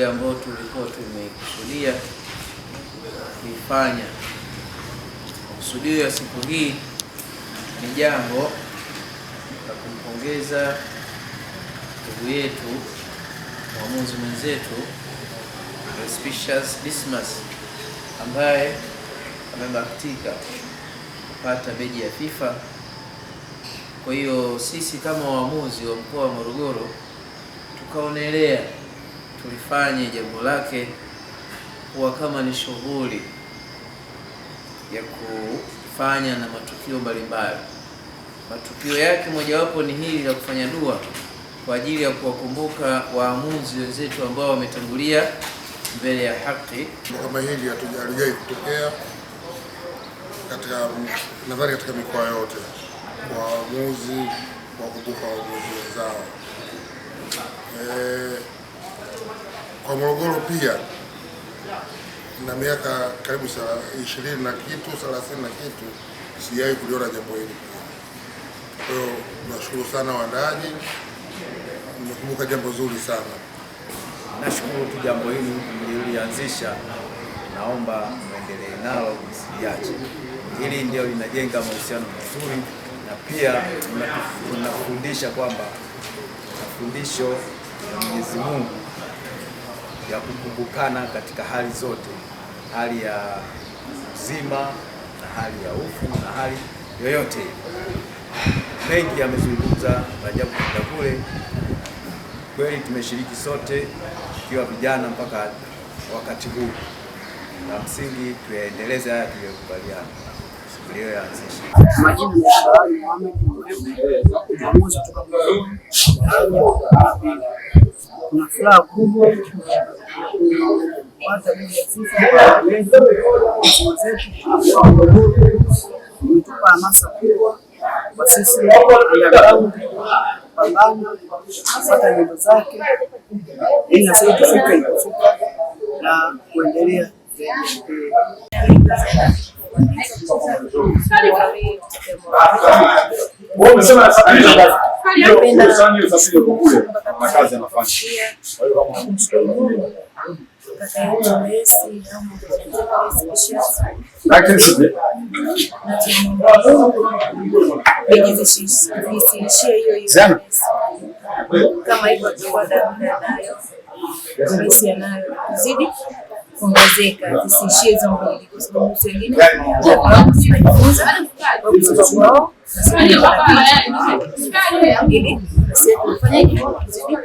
ile ambayo tulikuwa tumekusudia kuifanya. Kusudio ya siku hii ni jambo la kumpongeza ndugu yetu mwamuzi mwenzetu Respicious Dismas ambaye amebahatika kupata beji ya FIFA. Kwa hiyo sisi kama waamuzi wa mkoa wa Morogoro tukaonelea tulifanye jambo lake kuwa kama ni shughuli ya kufanya na matukio mbalimbali. Matukio yake mojawapo ni hili la kufanya dua kwa ajili ya kuwakumbuka waamuzi wenzetu ambao wametangulia mbele ya haki. Kama hili hatujawahi kutokea katika mikoa yote, waamuzi wakumbuka waamuzi wenzao. Kwa Morogoro pia na miaka karibu 20 na kitu 30 na kitu sijawahi kuliona jambo hili. Kwa hiyo nashukuru sana waandaaji, nimekumbuka jambo zuri sana. Nashukuru tu jambo hili mlianzisha, naomba muendelee nalo, msiache. Hili ndio linajenga mahusiano mazuri na pia tunafundisha kwamba mafundisho ya Mwenyezi Mungu ya kukumbukana katika hali zote, hali ya uzima na hali ya ufu na hali yoyote. Mengi yamezungumza Rajabu kule. Kweli tumeshiriki sote tukiwa vijana mpaka wakati huu, na msingi tuyaendeleze haya tuliyokubaliana tuliyoanzisha. Kuna furaha kubwa kupata beji ya FIFA imetupa hamasa kubwa kwa sisi kupambana kupata nyendo zake ili na sisi tufike ilipofika na kuendelea. Kama hivyo nayo Messi anayo kuzidi kuongezeka, zisiishie hizo mbili, kwa sababu wengine tunajifunza kwa mtoto wao ili sisi tufanye kuzidi